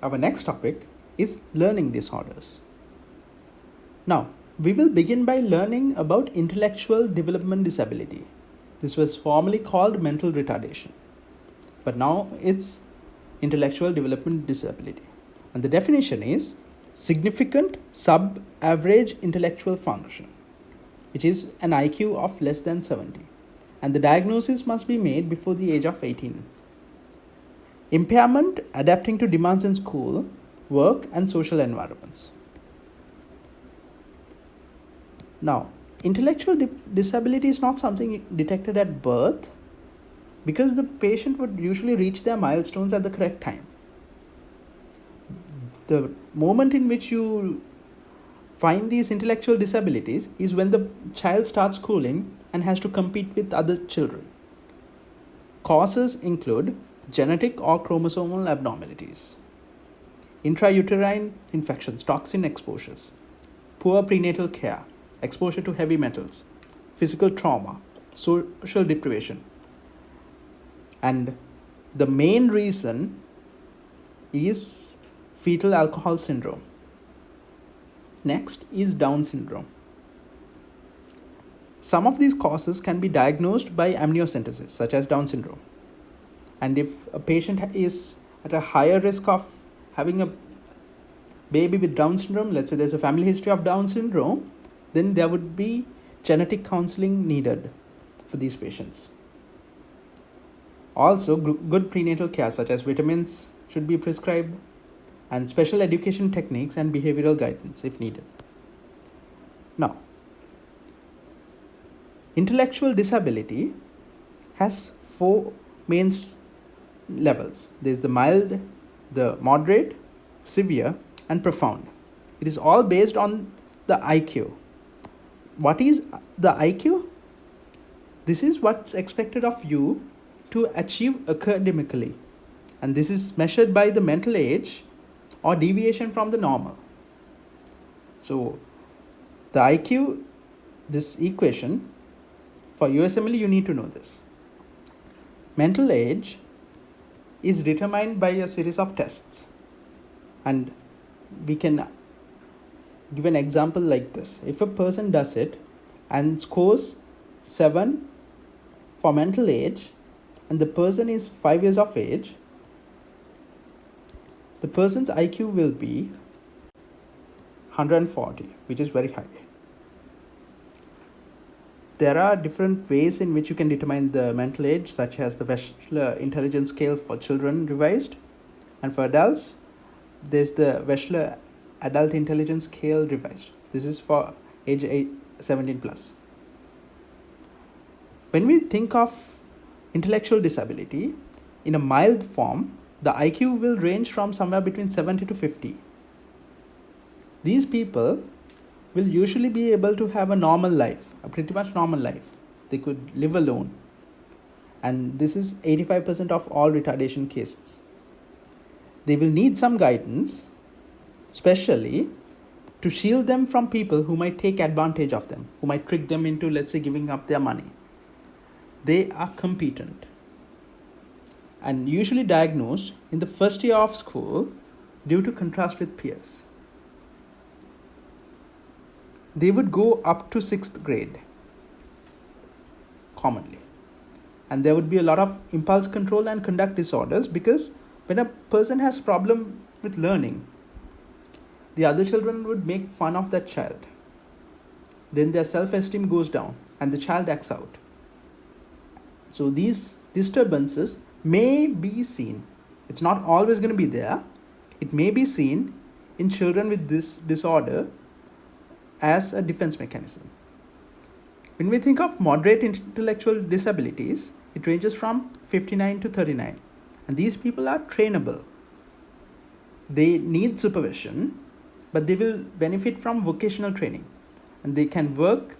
Our next topic is learning disorders. Now, we will begin by learning about intellectual development disability. This was formerly called mental retardation, but now it's intellectual development disability. And the definition is significant sub-average intellectual function, which is an IQ of less than 70. And the diagnosis must be made before the age of 18. Impairment adapting to demands in school, work, and social environments. Now, intellectual disability is not something detected at birth because the patient would usually reach their milestones at the correct time. The moment in which you find these intellectual disabilities is when the child starts schooling and has to compete with other children. Causes include genetic or chromosomal abnormalities, intrauterine infections, toxin exposures, poor prenatal care, exposure to heavy metals, physical trauma, social deprivation. And the main reason is fetal alcohol syndrome. Next is Down syndrome. Some of these causes can be diagnosed by amniocentesis, such as Down syndrome. And if a patient is at a higher risk of having a baby with Down syndrome, let's say there's a family history of Down syndrome, then there would be genetic counseling needed for these patients. Also, good prenatal care such as vitamins should be prescribed, and special education techniques and behavioral guidance if needed. Now, intellectual disability has 4 main levels. There's the mild, the moderate, severe, and profound. It is all based on the IQ. What is the IQ? This is what's expected of you to achieve academically, and this is measured by the mental age or deviation from the normal. So the IQ, this equation, for USMLE you need to know this. Mental age is determined by a series of tests, and we can give an example like this. If a person does it and scores 7 for mental age, and the person is 5 years of age, the person's IQ will be 140, which is very high. There are different ways in which you can determine the mental age, such as the Wechsler Intelligence Scale for children revised, and for adults, there's the Wechsler Adult Intelligence Scale revised. This is for age 17 plus. When we think of intellectual disability in a mild form, the IQ will range from somewhere between 70 to 50. These people will usually be able to have a normal life, a pretty much normal life. They could live alone. And this is 85% of all retardation cases. They will need some guidance, especially to shield them from people who might take advantage of them, who might trick them into, let's say, giving up their money. They are competent and usually diagnosed in the first year of school due to contrast with peers. They would go up to 6th grade commonly, and there would be a lot of impulse control and conduct disorders, because when a person has problem with learning, the other children would make fun of that child. Then their self-esteem goes down and the child acts out. So these disturbances may be seen. It's not always going to be there. It may be seen in children with this disorder as a defense mechanism. When we think of moderate intellectual disabilities, it ranges from 59 to 39. And these people are trainable. They need supervision, but they will benefit from vocational training. And they can work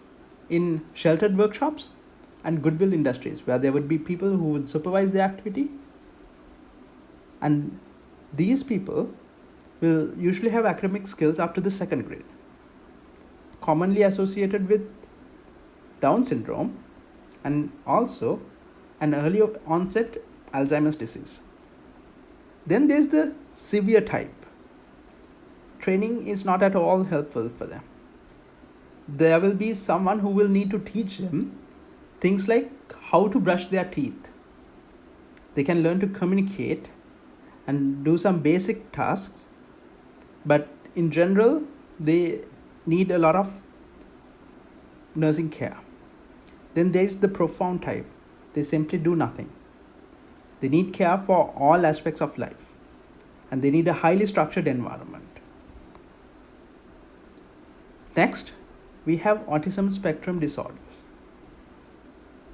in sheltered workshops and goodwill industries, where there would be people who would supervise the activity. And these people will usually have academic skills up to the 2nd grade, commonly associated with Down syndrome and also an early onset Alzheimer's disease. Then there's the severe type, training is not at all helpful for them. There will be someone who will need to teach them things like how to brush their teeth. They can learn to communicate and do some basic tasks, but in general, they need a lot of nursing care. Then there is the profound type. They simply do nothing. They need care for all aspects of life, and they need a highly structured environment. Next, we have autism spectrum disorders.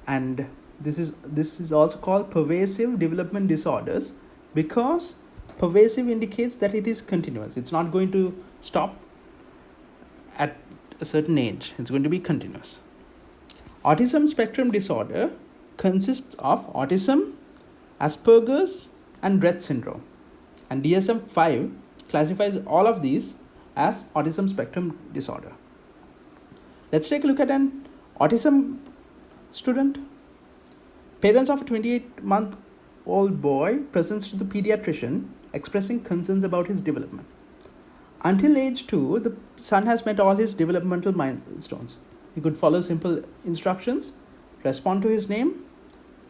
And this is also called pervasive development disorders, because pervasive indicates that it is continuous. It's not going to stop at a certain age. It's going to be continuous. Autism spectrum disorder consists of autism, Asperger's, and Rett syndrome. And DSM-5 classifies all of these as autism spectrum disorder. Let's take a look at an autism student. Parents of a 28-month-old boy presents to the pediatrician expressing concerns about his development. Until age 2, the son has met all his developmental milestones. He could follow simple instructions, respond to his name,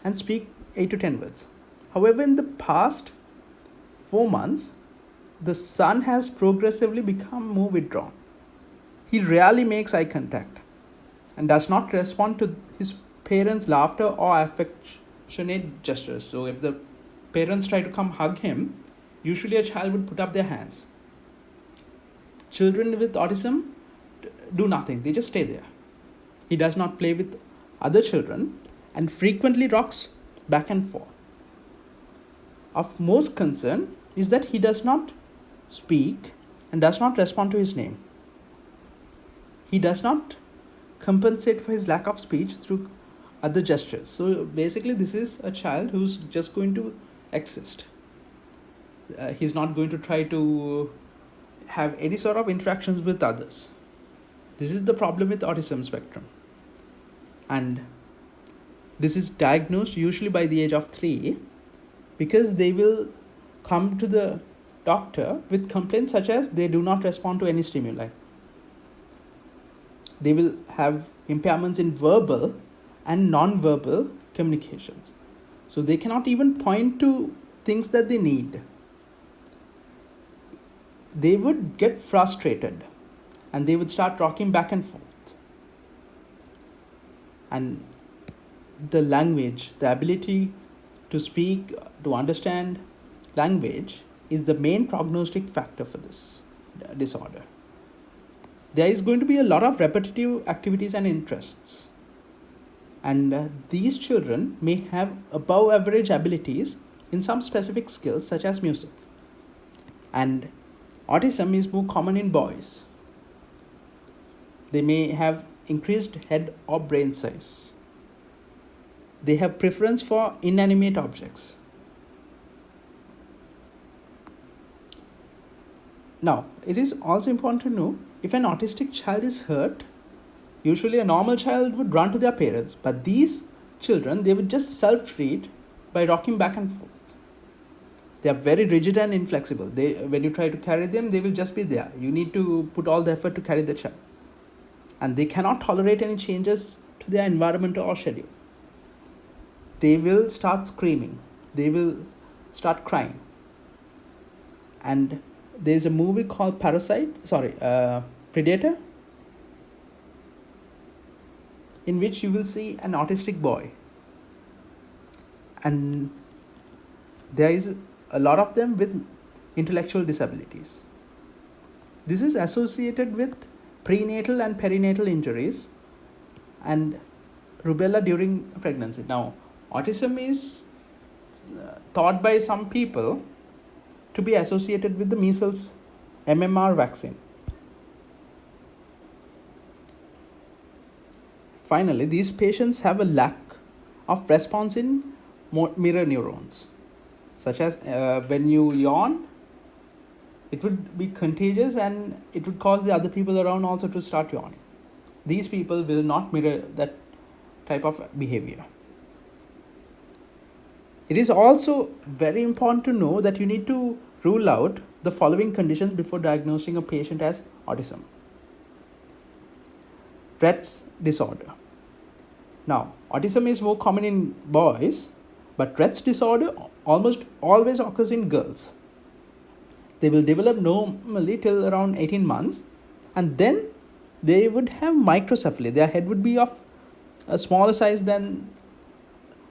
and speak 8 to 10 words. However, in the past 4 months, the son has progressively become more withdrawn. He rarely makes eye contact and does not respond to his parents' laughter or affectionate gestures. So if the parents try to come hug him, usually a child would put up their hands. Children with autism do nothing. They just stay there. He does not play with other children and frequently rocks back and forth. Of most concern is that he does not speak and does not respond to his name. He does not compensate for his lack of speech through other gestures. So basically, this is a child who's just going to exist. He's not going to try to have any sort of interactions with others. This is the problem with autism spectrum. And this is diagnosed usually by the age of 3, because they will come to the doctor with complaints such as they do not respond to any stimuli. They will have impairments in verbal and non-verbal communications. So they cannot even point to things that they need. They would get frustrated and they would start rocking back and forth. And the language, the ability to speak, to understand language is the main prognostic factor for this disorder. There is going to be a lot of repetitive activities and interests. And these children may have above average abilities in some specific skills such as music. And autism is more common in boys. They may have increased head or brain size. They have preference for inanimate objects. Now, it is also important to know, if an autistic child is hurt, usually a normal child would run to their parents, but these children, they would just self-treat by rocking back and forth. They are very rigid and inflexible. When you try to carry them, they will just be there. You need to put all the effort to carry the child. And they cannot tolerate any changes to their environment or schedule. They will start screaming. They will start crying. And there's a movie called Predator, in which you will see an autistic boy. And there is a lot of them with intellectual disabilities. This is associated with prenatal and perinatal injuries and rubella during pregnancy. Now, autism is thought by some people to be associated with the measles MMR vaccine. Finally, these patients have a lack of response in mirror neurons, such as when you yawn, it would be contagious and it would cause the other people around also to start yawning. These people will not mirror that type of behavior. It is also very important to know that you need to rule out the following conditions before diagnosing a patient as autism. Rett's disorder. Now, autism is more common in boys, but Rett's disorder almost always occurs in girls. They will develop normally till around 18 months, and then they would have microcephaly. Their head would be of a smaller size than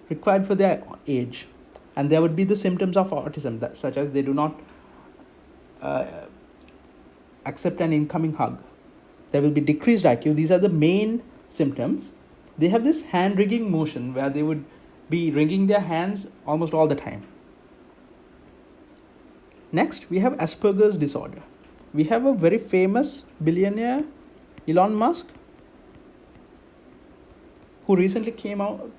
required for their age, and there would be the symptoms of autism, such as they do not accept an incoming hug. There will be decreased IQ. These are the main symptoms. They have this hand wringing motion where they would be wringing their hands almost all the time. Next, we have Asperger's disorder. We have a very famous billionaire, Elon Musk, who recently came out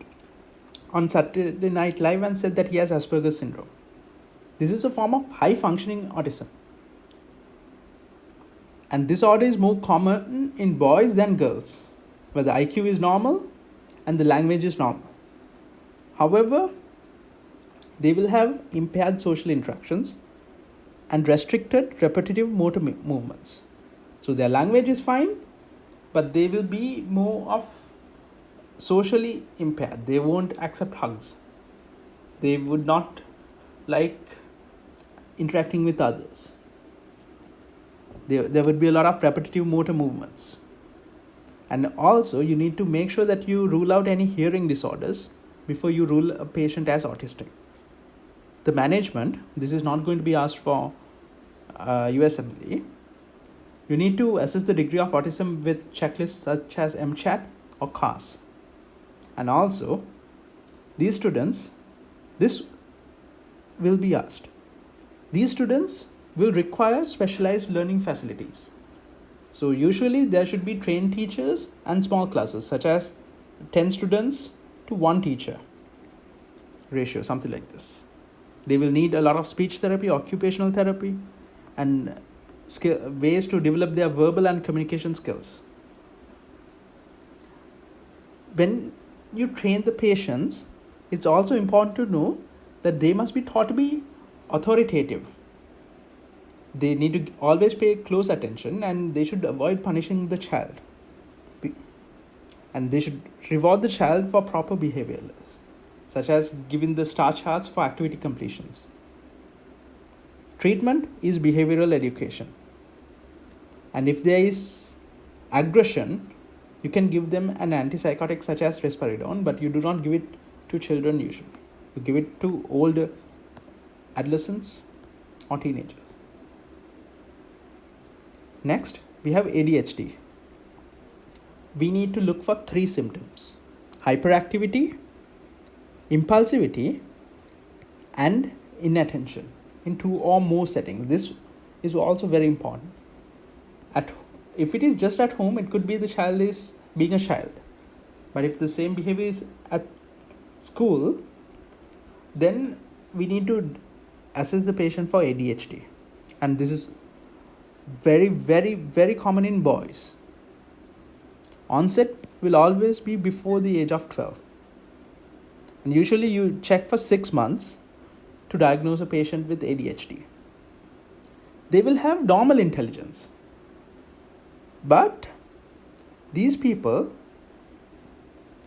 on Saturday Night Live and said that he has Asperger's syndrome. This is a form of high functioning autism. And this disorder is more common in boys than girls, where the IQ is normal and the language is normal. However, they will have impaired social interactions and restricted repetitive motor movements. So their language is fine, but they will be more of socially impaired. They won't accept hugs. They would not like interacting with others. There would be a lot of repetitive motor movements. And also, you need to make sure that you rule out any hearing disorders before you rule a patient as autistic. The management, this is not going to be asked for USMLE. You need to assess the degree of autism with checklists such as MCHAT or CAS. And also, these students, this will be asked. These students will require specialized learning facilities. So usually there should be trained teachers and small classes such as 10 students to 1 teacher ratio, something like this. They will need a lot of speech therapy, occupational therapy, and ways to develop their verbal and communication skills. When you train the patients, it's also important to know that they must be taught to be authoritative. They need to always pay close attention, and they should avoid punishing the child. And they should reward the child for proper behaviors, such as giving the star charts for activity completions. Treatment is behavioral education. And if there is aggression, you can give them an antipsychotic such as risperidone, but you do not give it to children usually. You give it to older adolescents or teenagers. Next, we have ADHD. We need to look for 3 symptoms: hyperactivity, impulsivity, and inattention in 2 or more settings. This is also very important. If it is just at home, it could be the child is being a child. But if the same behavior is at school, then we need to assess the patient for ADHD. And this is very, very, very common in boys. Onset will always be before the age of 12. And usually you check for 6 months to diagnose a patient with ADHD. They will have normal intelligence. But these people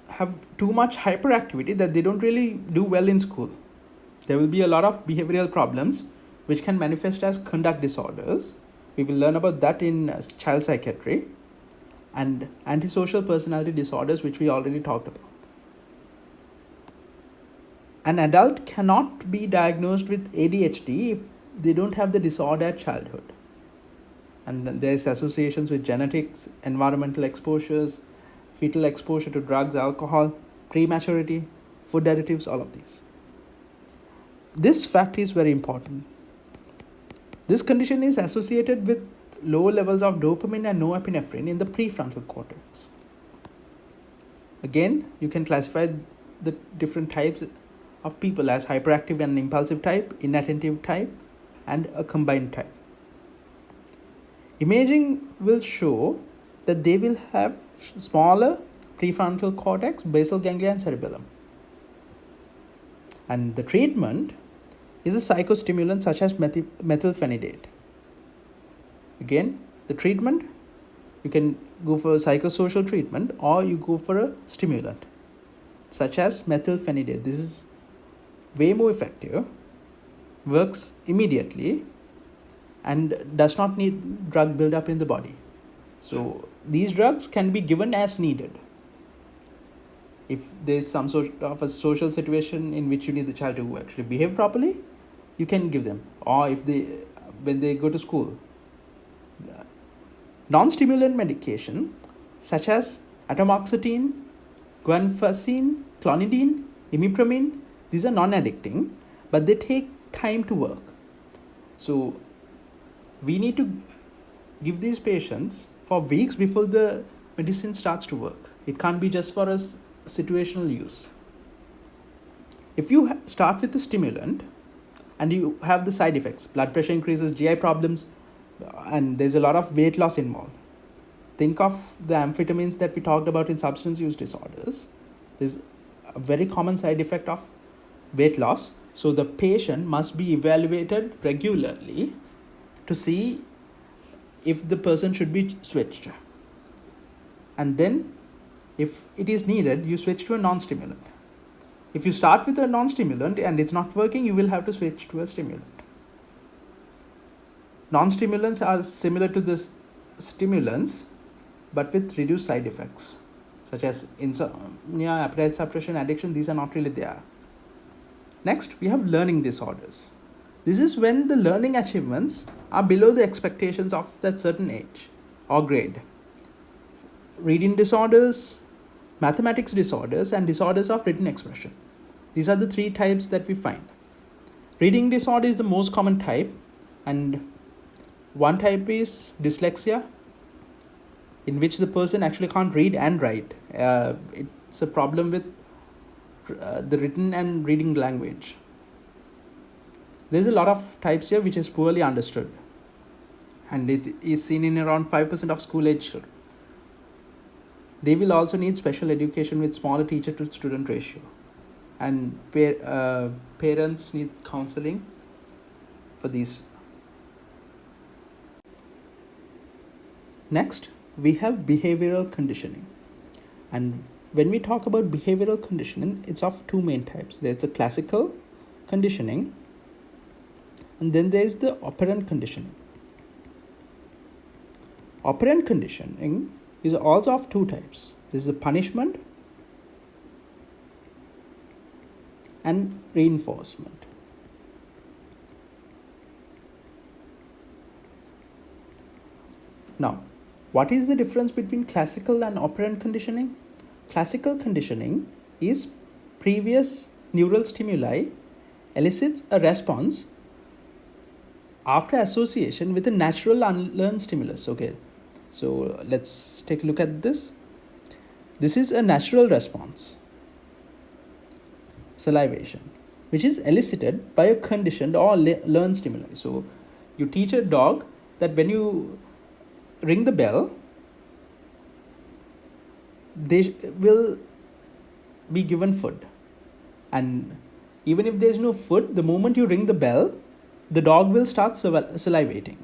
have too much hyperactivity that they don't really do well in school. There will be a lot of behavioral problems which can manifest as conduct disorders. We will learn about that in child psychiatry, and antisocial personality disorders, which we already talked about. An adult cannot be diagnosed with ADHD if they don't have the disorder at childhood. And there's associations with genetics, environmental exposures, fetal exposure to drugs, alcohol, prematurity, food additives, all of these. This fact is very important. This condition is associated with low levels of dopamine and norepinephrine in the prefrontal cortex. Again, you can classify the different types of people as hyperactive and impulsive type, inattentive type, and a combined type. Imaging will show that they will have smaller prefrontal cortex, basal ganglia, and cerebellum. And the treatment is a psychostimulant such as methylphenidate. Again, the treatment, you can go for a psychosocial treatment or you go for a stimulant such as methylphenidate. This is way more effective, works immediately, and does not need drug buildup in the body. So these drugs can be given as needed. If there's some sort of a social situation in which you need the child to actually behave properly, you can give them. Or if when they go to school. Non-stimulant medication such as atomoxetine, guanfacine, clonidine, imipramine, these are non-addicting, but they take time to work. So we need to give these patients for weeks before the medicine starts to work. It can't be just for a situational use. If you start with the stimulant and you have the side effects, blood pressure increases, GI problems, and there's a lot of weight loss involved. Think of the amphetamines that we talked about in substance use disorders. There's a very common side effect of weight loss. So the patient must be evaluated regularly to see if the person should be switched. And then if it is needed, you switch to a non-stimulant. If you start with a non-stimulant and it's not working, you will have to switch to a stimulant. Non-stimulants are similar to the stimulants, but with reduced side effects, such as insomnia, appetite suppression, addiction. These are not really there. Next, we have learning disorders. This is when the learning achievements are below the expectations of that certain age or grade. Reading disorders, mathematics disorders, and disorders of written expression. These are the three types that we find. Reading disorder is the most common type, and one type is dyslexia, in which the person actually can't read and write. It's a problem with the written and reading language. There's a lot of types here which is poorly understood, and it is seen in around 5% of school age children. They will also need special education with smaller teacher to student ratio, and parents need counseling for these. Next, we have behavioral conditioning. And when we talk about behavioral conditioning, it's of two main types. There's the classical conditioning, and then there's the operant conditioning. Operant conditioning is also of two types. There's the punishment and reinforcement. Now, what is the difference between classical and operant conditioning? Classical conditioning is previous neural stimuli elicits a response after association with a natural unlearned stimulus. Okay, so let's take a look at this. This is a natural response, salivation, which is elicited by a conditioned or learned stimuli. So you teach a dog that when you ring the bell, they will be given food. And even if there's no food, the moment you ring the bell, the dog will start salivating.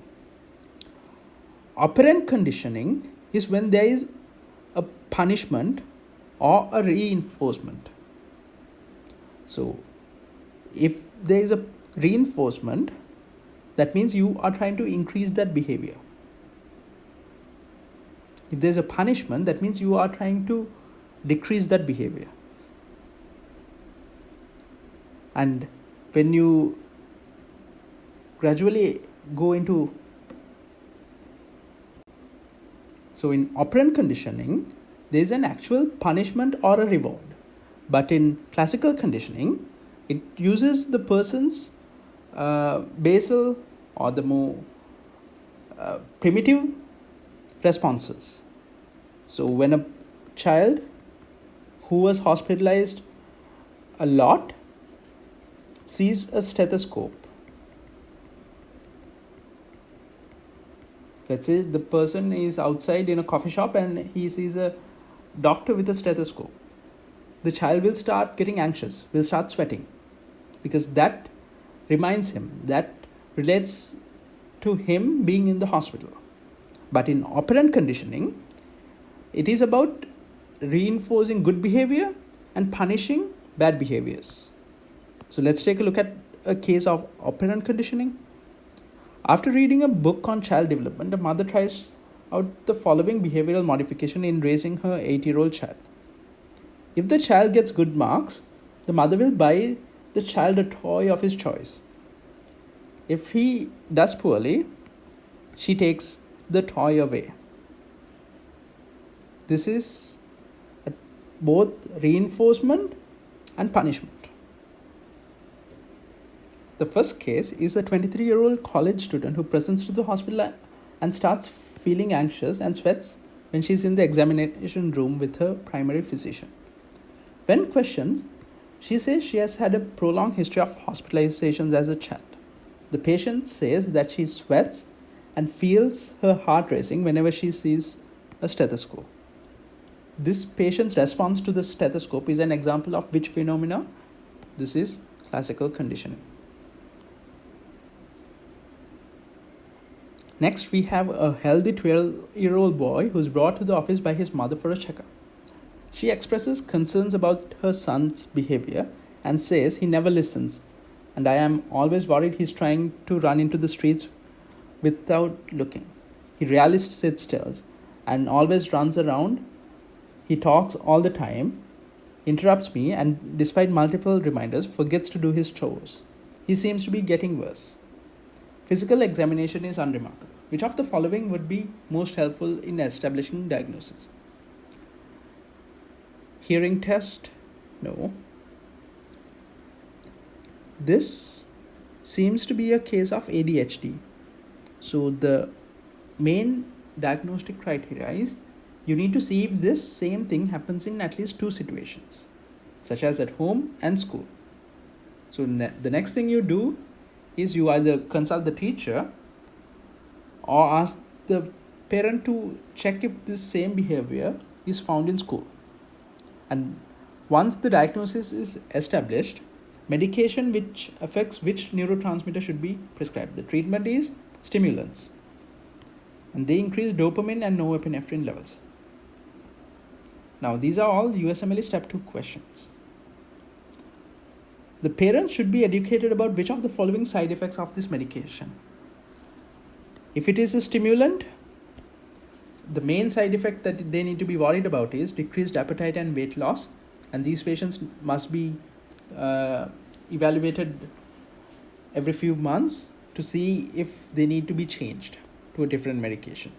Operant conditioning is when there is a punishment or a reinforcement. So if there is a reinforcement, that means you are trying to increase that behavior. If there's a punishment, that means you are trying to decrease that behavior. And when you gradually go into, so in operant conditioning, there is an actual punishment or a reward. But in classical conditioning, it uses the person's basal or the more primitive responses. So when a child who was hospitalized a lot sees a stethoscope, let's say the person is outside in a coffee shop and he sees a doctor with a stethoscope, the child will start getting anxious, will start sweating. because that reminds him, that relates to him being in the hospital. But in operant conditioning, it is about reinforcing good behavior and punishing bad behaviors. So let's take a look at a case of operant conditioning. After reading a book on child development, a mother tries out the following behavioral modification in raising her 8-year-old child. If the child gets good marks, the mother will buy the child a toy of his choice. If he does poorly, she takes the toy away. This is both reinforcement and punishment. The first case is a 23-year-old college student who presents to the hospital and starts feeling anxious and sweats when she is in the examination room with her primary physician. When questioned, she says she has had a prolonged history of hospitalizations as a child. The patient says that she sweats and feels her heart racing whenever she sees a stethoscope. This patient's response to the stethoscope is an example of which phenomena? This is classical conditioning. Next, we have a healthy 12-year-old boy who is brought to the office by his mother for a checkup. She expresses concerns about her son's behavior and says he never listens, and I am always worried he's trying to run into the streets without looking. He rarely sits still and always runs around. He talks all the time, interrupts me, and despite multiple reminders, forgets to do his chores. He seems to be getting worse. Physical examination is unremarkable. Which of the following would be most helpful in establishing diagnosis? Hearing test? No. This seems to be a case of ADHD. So the main diagnostic criteria is you need to see if this same thing happens in at least 2 situations, such as at home and school. So the next thing you do is you either consult the teacher or ask the parent to check if this same behavior is found in school. And once the diagnosis is established, medication which affects which neurotransmitter should be prescribed. The treatment is stimulants, and they increase dopamine and norepinephrine levels. Now, these are all USMLE Step 2 questions. The parents should be educated about which of the following side effects of this medication. If it is a stimulant, the main side effect that they need to be worried about is decreased appetite and weight loss, and these patients must be evaluated every few months to see if they need to be changed to a different medication.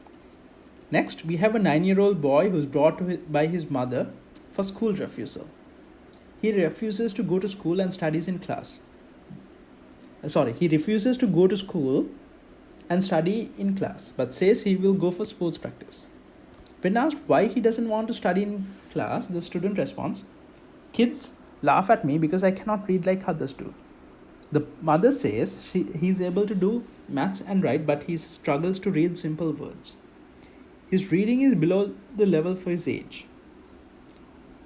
Next, we have a 9-year-old boy who is brought by his mother for school refusal. He refuses to go to school and studies in class. He refuses to go to school and study in class, but says he will go for sports practice. When asked why he doesn't want to study in class, the student responds, "Kids laugh at me because I cannot read like others do." The mother says he's able to do maths and write, but he struggles to read simple words. His reading is below the level for his age.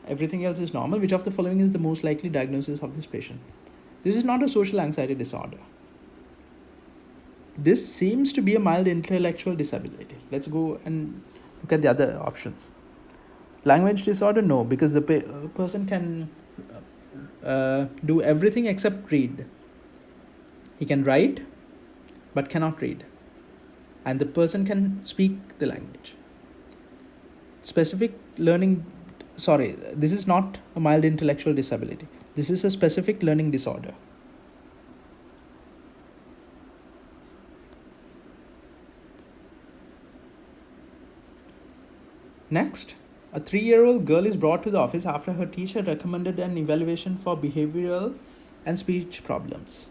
Everything else is normal. Which of the following is the most likely diagnosis of this patient? This is not a social anxiety disorder. This seems to be a mild intellectual disability. Let's go and look at the other options. Language disorder? No, because the person can do everything except read. He can write but cannot read, and the person can speak the language. This is not a mild intellectual disability. This is a specific learning disorder. Next, a 3-year-old girl is brought to the office after her teacher recommended an evaluation for behavioral and speech problems.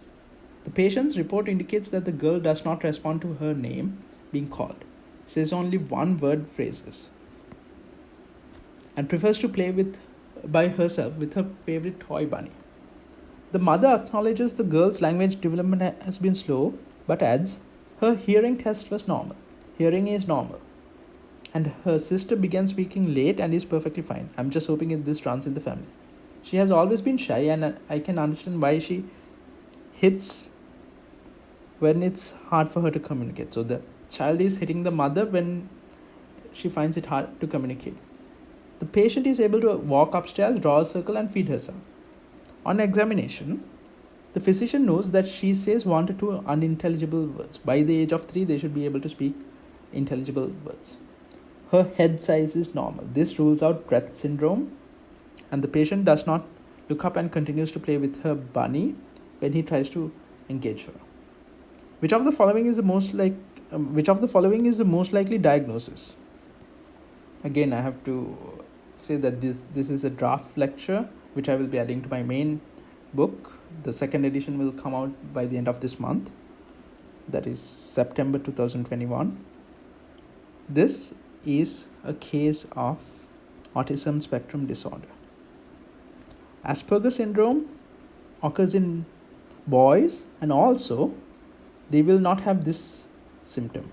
The patient's report indicates that the girl does not respond to her name being called, says only one-word phrases, and prefers to play by herself with her favorite toy bunny. The mother acknowledges the girl's language development has been slow, but adds, her hearing test was normal. Hearing is normal. And her sister began speaking late and is perfectly fine. I'm just hoping this runs in the family. She has always been shy, and I can understand why she hits when it's hard for her to communicate. So the child is hitting the mother when she finds it hard to communicate. The patient is able to walk upstairs, draw a circle, and feed herself. On examination, the physician knows that she says 1 to 2 unintelligible words. By the age of 3, they should be able to speak intelligible words. Her head size is normal. This rules out Rett syndrome, and the patient does not look up and continues to play with her bunny when he tries to engage her. Which of the following is the most likely diagnosis? Again, I have to say that this is a draft lecture which I will be adding to my main book. The second edition will come out by the end of this month, that is September 2021. This is a case of autism spectrum disorder. Asperger syndrome occurs in boys, and also they will not have this symptom.